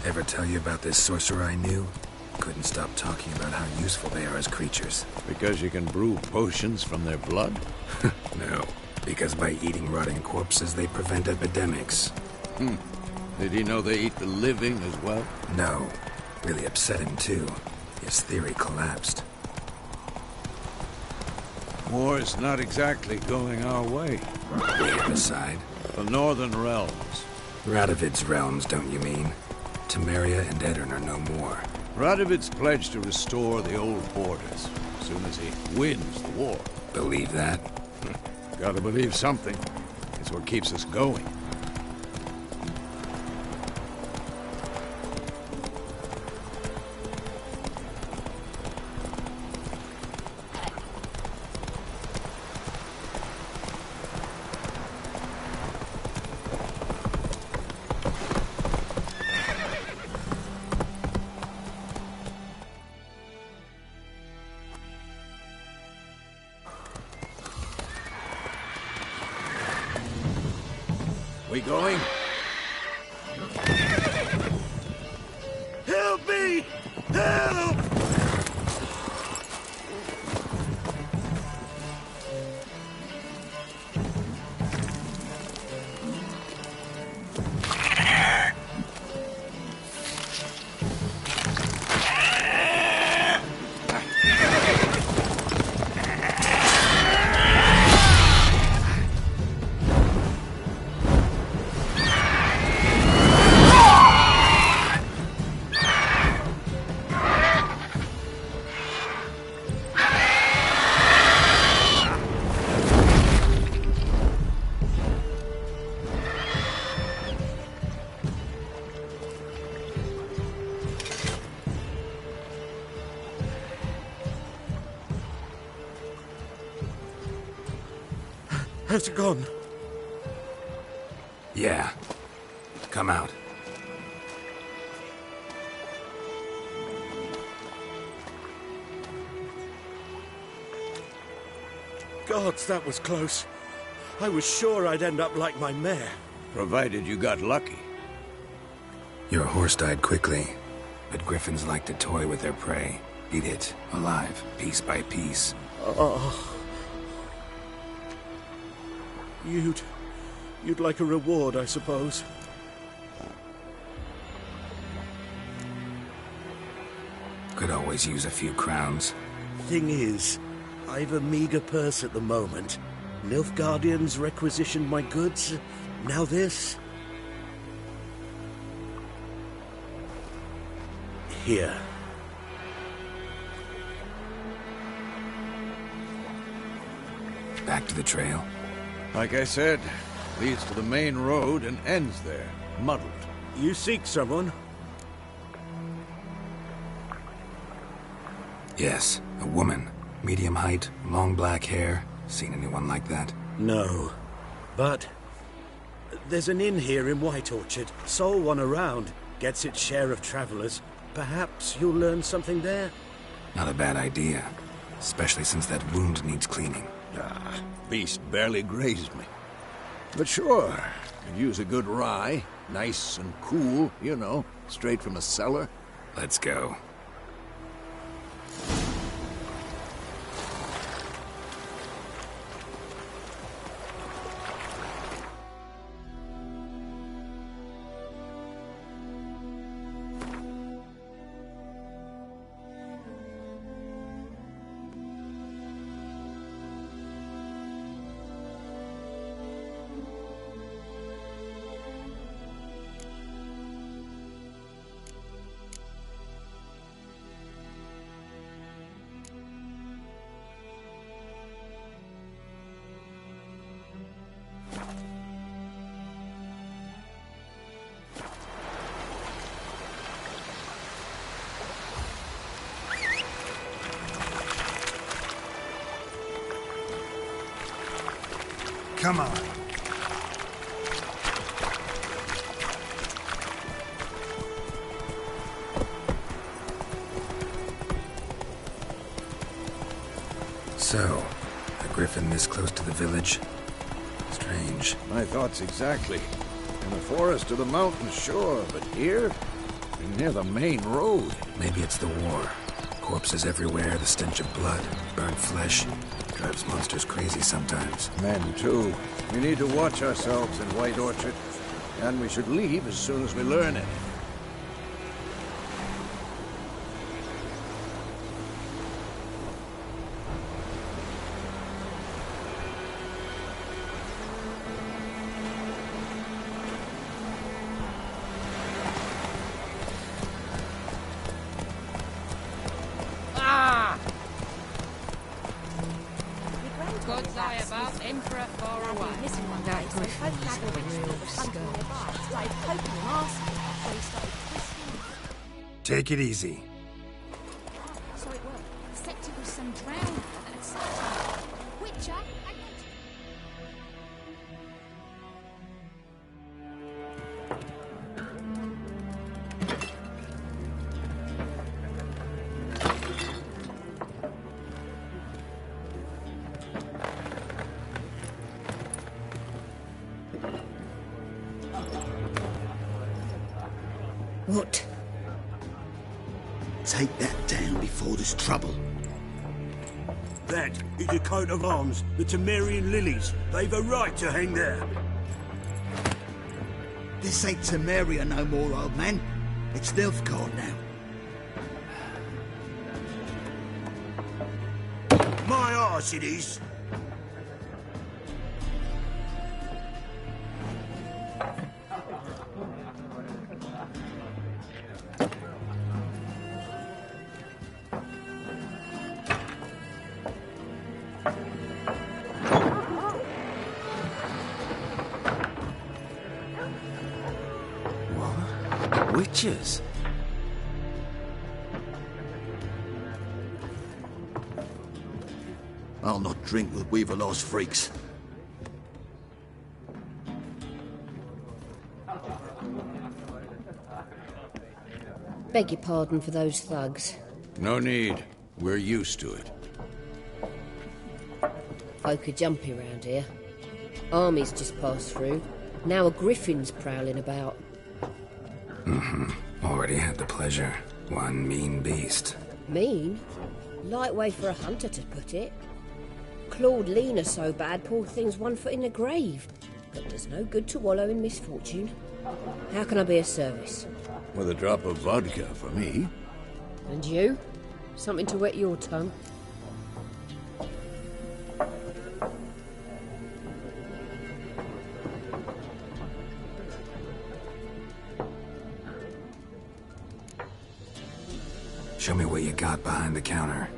Ever tell you about this sorcerer I knew? Couldn't stop talking about how useful they are as creatures. Because you can brew potions from their blood? No, because by eating rotting corpses, they prevent epidemics. Did he know they eat the living as well? No. Really upset him, too. His theory collapsed. War's not exactly going our way. The other side? The Northern Realms. Radovid's realms, don't you mean? Temeria and Aedirn are no more. Radovid's pledged to restore the old borders as soon as he wins the war. Believe that? Gotta believe something. It's what keeps us going. We going? Help me! Help! Has it gone? Yeah. Come out. Gods, that was close. I was sure I'd end up like my mare. Provided you got lucky. Your horse died quickly, but griffins like to toy with their prey. Eat it, alive, piece by piece. Oh. You'd like a reward, I suppose. Could always use a few crowns. Thing is, I've a meager purse at the moment. Nilfgaardians requisitioned my goods. Now this. Here. Back to the trail. Like I said, leads to the main road and ends there, muddled. You seek someone? Yes, a woman. Medium height, long black hair. Seen anyone like that? No. But there's an inn here in White Orchard. Sole one around. Gets its share of travelers. Perhaps you'll learn something there? Not a bad idea. Especially since that wound needs cleaning. Beast barely grazed me. But sure, could use a good rye. Nice and cool, you know, straight from a cellar. Let's go. Come on. So, a griffin this close to the village? Strange. My thoughts exactly. In the forest or the mountains, sure, but here? near the main road. Maybe it's the war. Corpses everywhere, the stench of blood, burnt flesh. Drives monsters crazy sometimes. Men, too. We need to watch ourselves in White Orchard. And we should leave as soon as we learn it. God's eye above, Emperor far away. Missing one day, so both lads were real something nearby. Started poking and asking, so he started twisting. Take it easy. So it worked. Except it was some drowning that had sucked him. Witcher, I got What? Take that down before there's trouble. That is a coat of arms, the Temerian lilies. They've a right to hang there. This ain't Temeria no more, old man. It's Nilfgaard now. My arse it is. Witches? I'll not drink with Weaverlaw's freaks. Beg your pardon for those thugs. No need. We're used to it. Folk are jumpy round here. Armies just passed through. Now a griffin's prowling about. Already had the pleasure. One mean beast. Mean? Light way for a hunter to put it. Clawed Lena so bad, poor thing's 1 foot in the grave. But there's no good to wallow in misfortune. How can I be of service? With a drop of vodka for me. And you? Something to wet your tongue? Show me what you got behind the counter.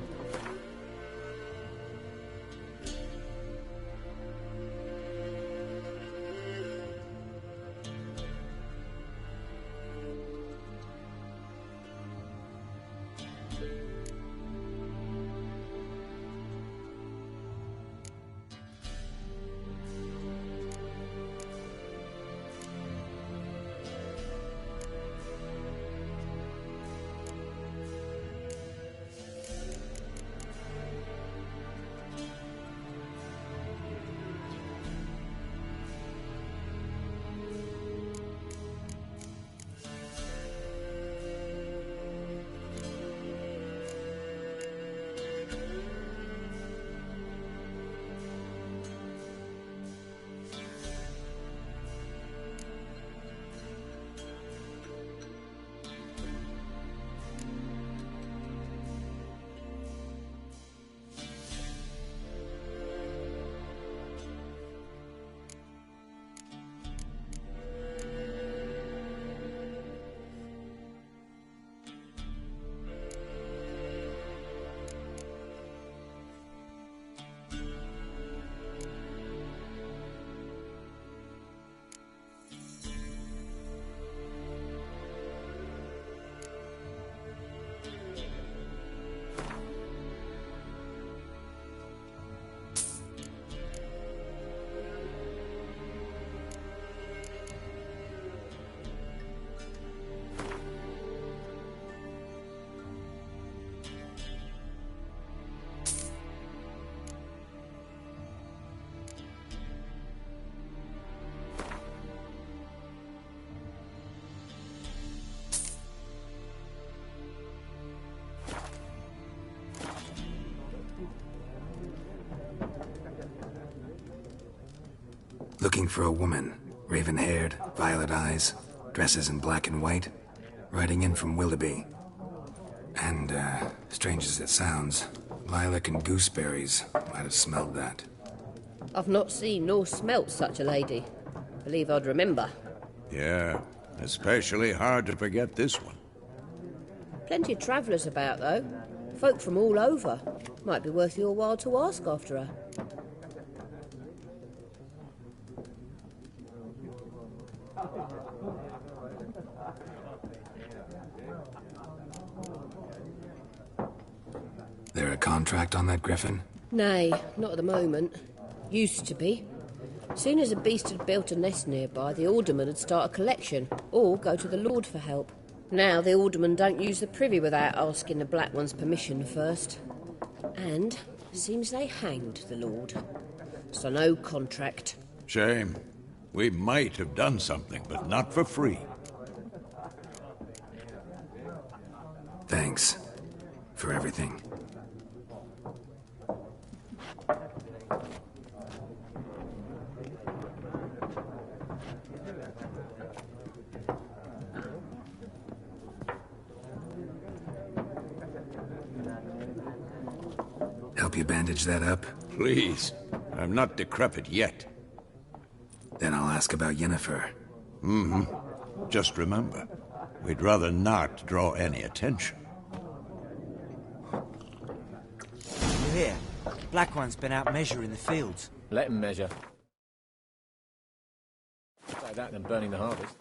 looking for a woman. Raven-haired, violet eyes, dresses in black and white. Riding in from Willoughby. And, strange as it sounds, lilac and gooseberries might have smelled that. I've not seen nor smelt such a lady. Believe I'd remember. Yeah, especially hard to forget this one. Plenty of travellers about, though. Folk from all over. Might be worth your while to ask after her. There a contract on that griffin? Nay, not at the moment. Used to be. Soon as a beast had built a nest nearby, the alderman would start a collection, or go to the Lord for help. Now the aldermen don't use the privy without asking the Black One's permission first. And seems they hanged the Lord. So no contract. Shame. We might have done something, but not for free. Thanks. For everything. Help you bandage that up? Please. I'm not decrepit yet. Then I'll ask about Yennefer. Just remember, we'd rather not draw any attention. You hear? Black One's been out measuring the fields. Let him measure. Say that than burning the harvest.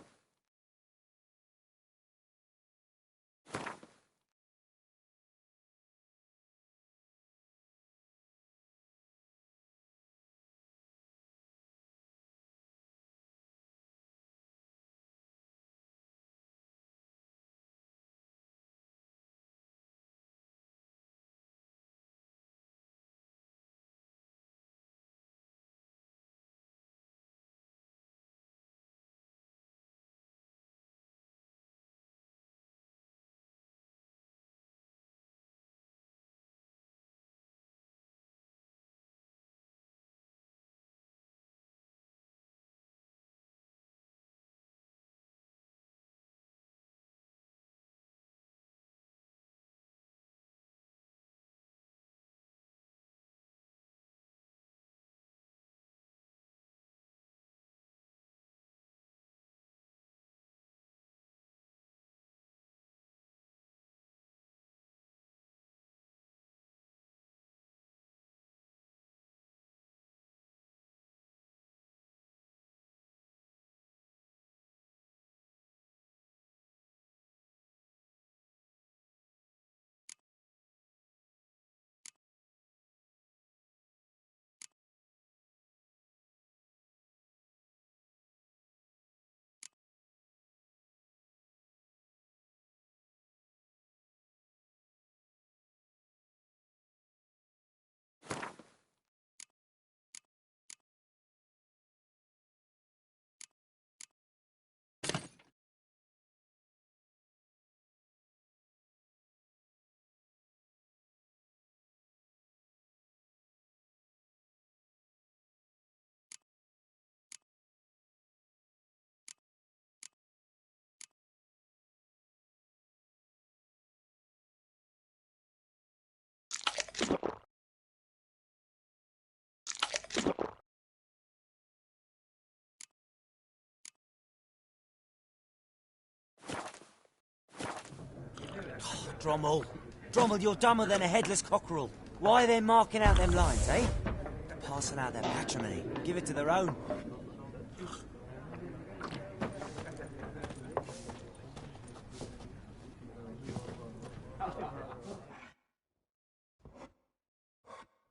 Drommel. Drommel, you're dumber than a headless cockerel. Why are they marking out them lines, eh? Passing out their patrimony. Give it to their own.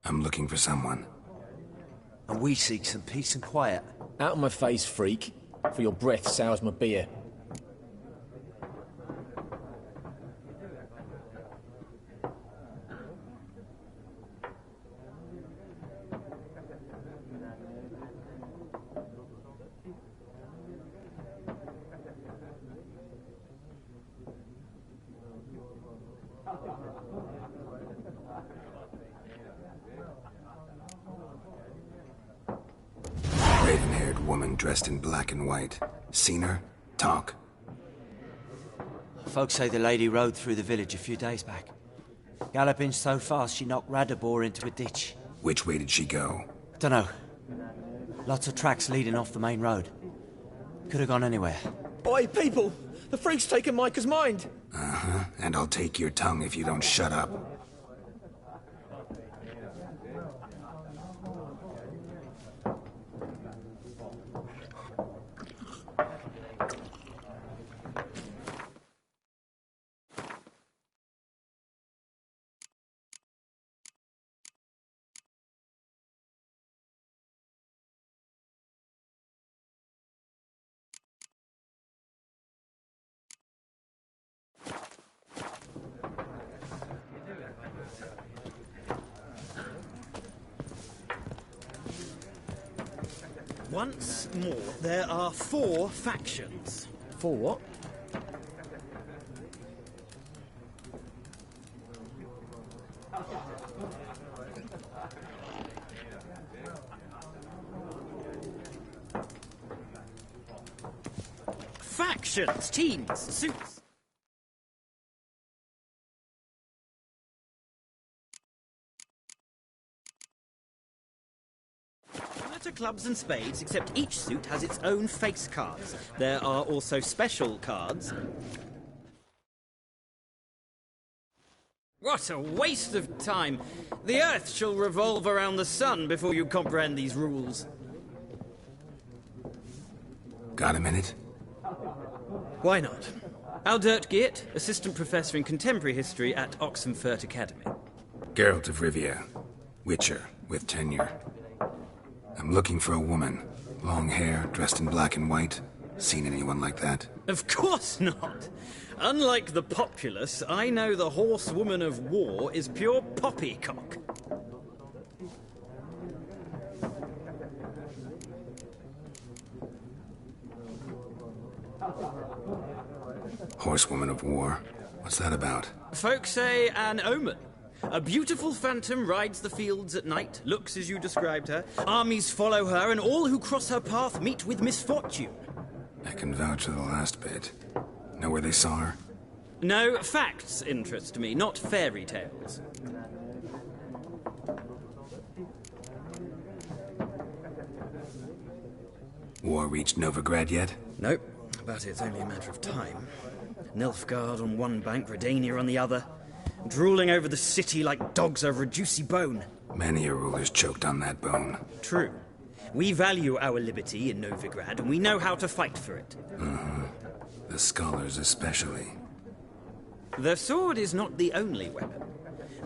I'm looking for someone. And we seek some peace and quiet. Out of my face, freak. For your breath sours my beer. Raven-haired woman. dressed in black and white. Seen her? Talk. Folks say the lady rode through the village a few days back. Galloping so fast she knocked Radabor into a ditch. Which way did she go? Dunno. Lots of tracks leading off the main road. Could have gone anywhere. Oi, people! The freak's taken Micah's mind! Uh-huh, and I'll take your tongue if you don't shut up. Once more, there are 4 factions. 4 what? Factions, teams, suits. To clubs and spades, except each suit has its own face cards. There are also special cards. What a waste of time! The Earth shall revolve around the sun before you comprehend these rules. Got a minute? Why not? Aldert Geert, Assistant Professor in Contemporary History at Oxenfurt Academy. Geralt of Rivia. Witcher, with tenure. I'm looking for a woman. Long hair, dressed in black and white. Seen anyone like that? Of course not! Unlike the populace, I know the horsewoman of war is pure poppycock. Horsewoman of war? What's that about? Folk say an omen. A beautiful phantom rides the fields at night, looks as you described her. Armies follow her, and all who cross her path meet with misfortune. I can vouch for the last bit. Know where they saw her? No, facts interest me, not fairy tales. War reached Novigrad yet? Nope, but it's only a matter of time. Nilfgaard on one bank, Redania on the other. Drooling over the city like dogs over a juicy bone. Many a ruler's choked on that bone. True. We value our liberty in Novigrad, and we know how to fight for it. Mm-hmm. The scholars especially. The sword is not the only weapon.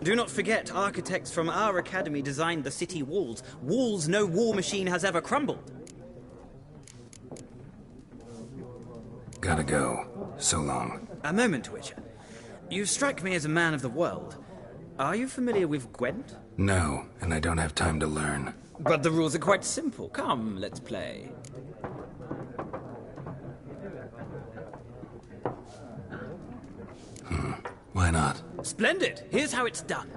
Do not forget, architects from our academy designed the city walls. Walls no war machine has ever crumbled. Gotta go. So long. A moment, Witcher. You strike me as a man of the world. Are you familiar with Gwent? No, and I don't have time to learn. But the rules are quite simple. Come, let's play. Why not? Splendid! Here's how it's done.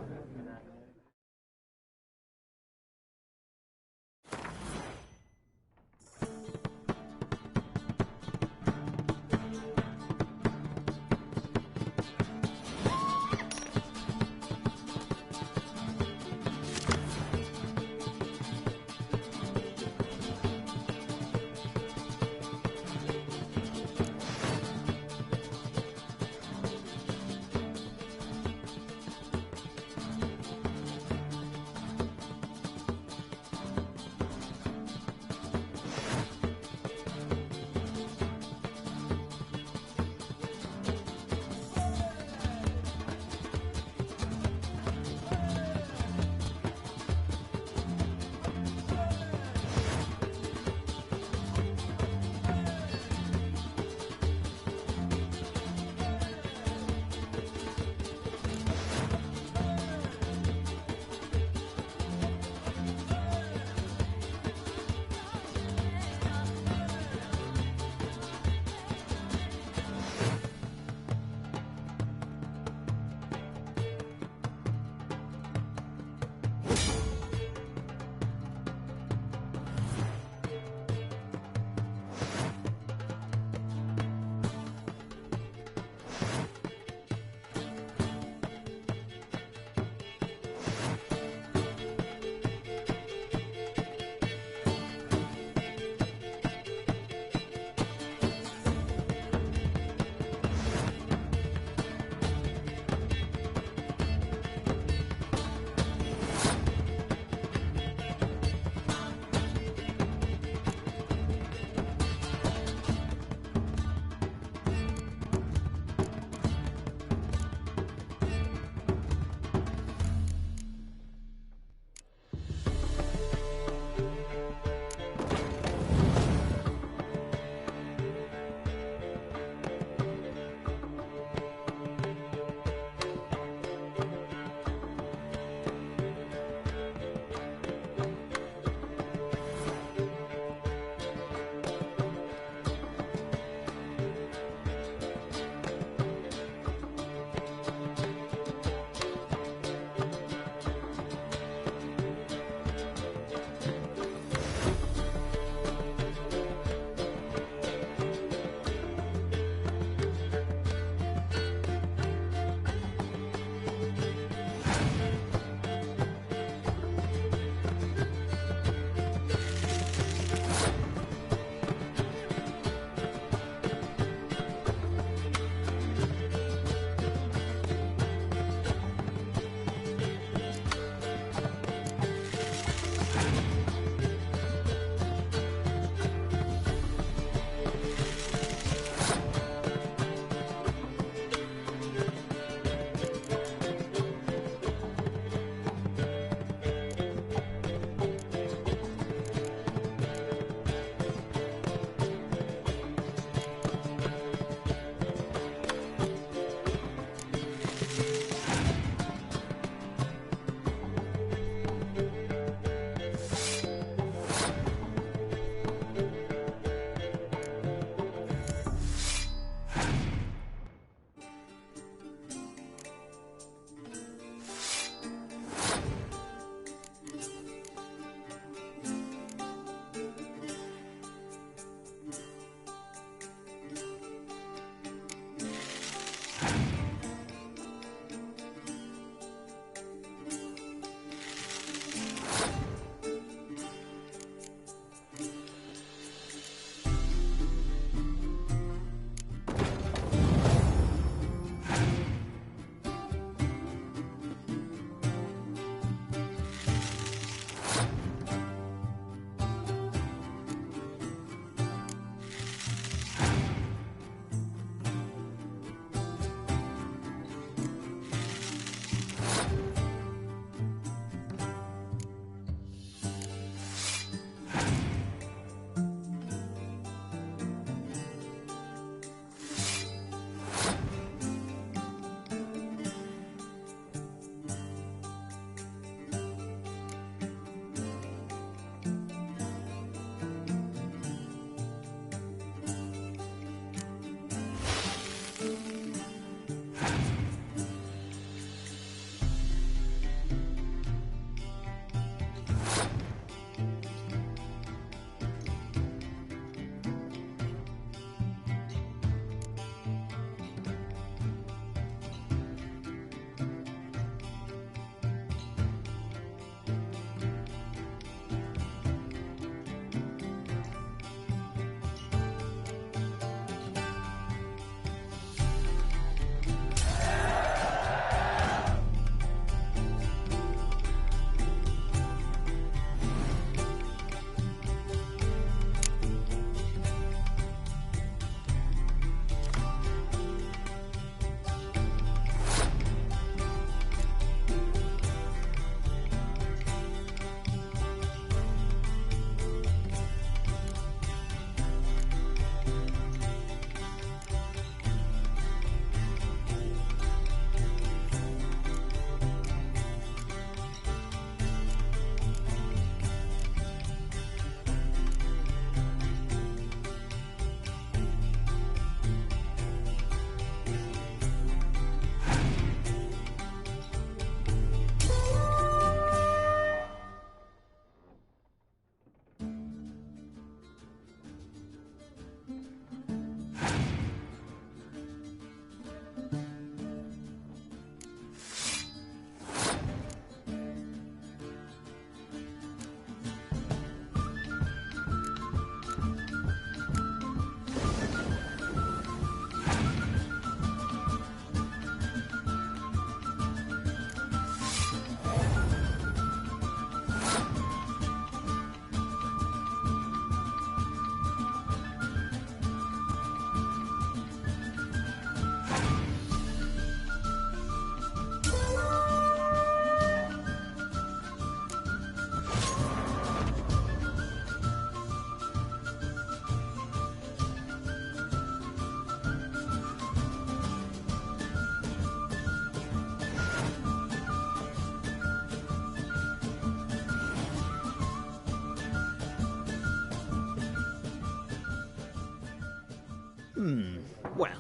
Well,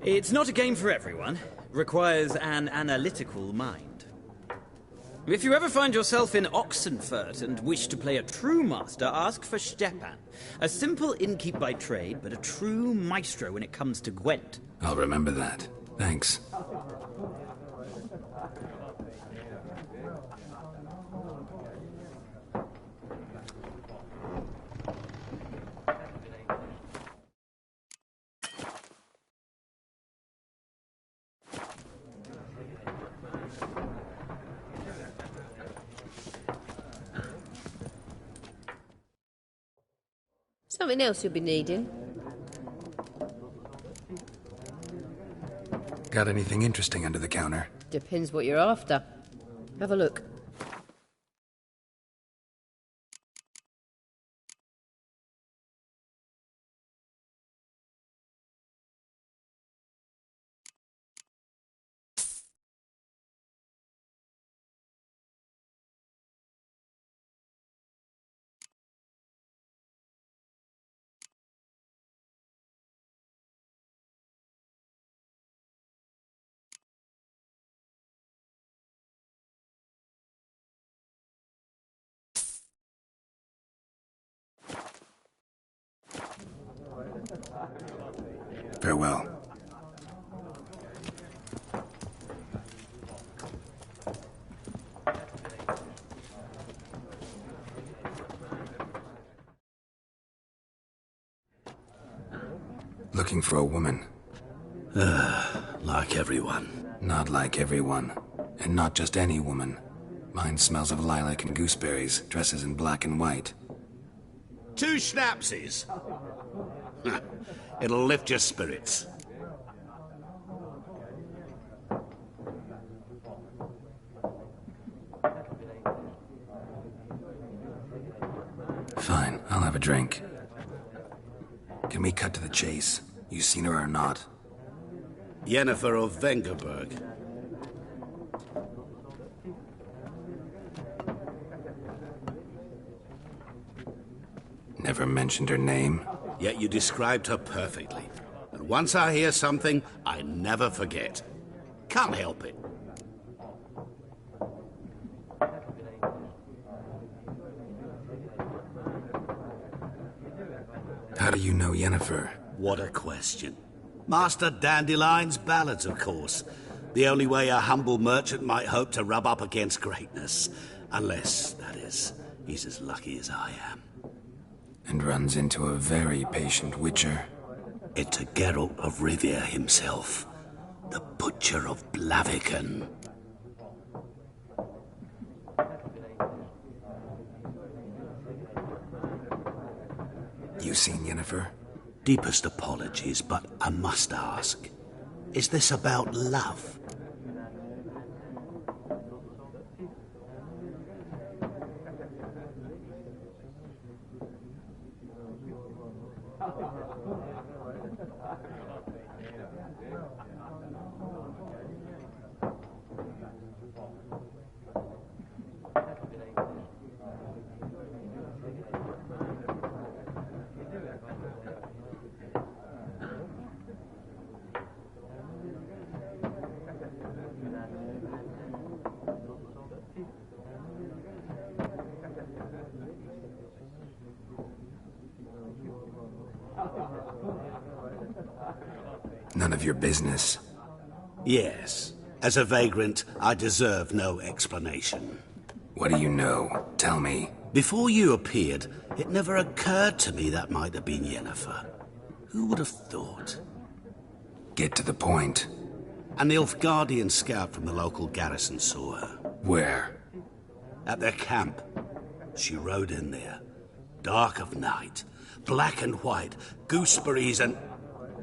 it's not a game for everyone. Requires an analytical mind. If you ever find yourself in Oxenfurt and wish to play a true master, ask for Stepan. A simple innkeep by trade, but a true maestro when it comes to Gwent. I'll remember that. Thanks. Something else you'll be needing? Got anything interesting under the counter? Depends what you're after. Have a look. Farewell. looking for a woman. Like everyone. Not like everyone. And not just any woman. Mine smells of lilac and gooseberries, dresses in black and white. 2 schnapsies. It'll lift your spirits. Fine, I'll have a drink. Can we cut to the chase? You seen her or not? Yennefer of Vengerberg. Never mentioned her name. Yet you described her perfectly. And once I hear something, I never forget. Can't help it. How do you know Yennefer? What a question. Master Dandelion's ballads, of course. The only way a humble merchant might hope to rub up against greatness. Unless, that is, he's as lucky as I am. And runs into a very patient witcher. Into Geralt of Rivia himself. The Butcher of Blaviken. You seen Yennefer? Deepest apologies, but I must ask. Is this about love? None of your business. Yes. As a vagrant, I deserve no explanation. What do you know? Tell me. Before you appeared, it never occurred to me that might have been Yennefer. Who would have thought? Get to the point. An Nilfgaardian scout from the local garrison saw her. Where? At their camp. She rode in there. Dark of night. Black and white. Gooseberries and...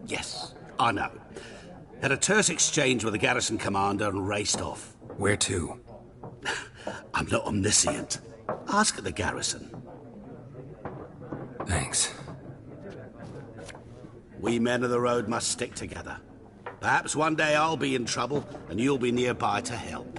Yes, I know. Had a terse exchange with the garrison commander and raced off. Where to? I'm not omniscient. Ask at the garrison. Thanks. We men of the road must stick together. Perhaps one day I'll be in trouble and you'll be nearby to help.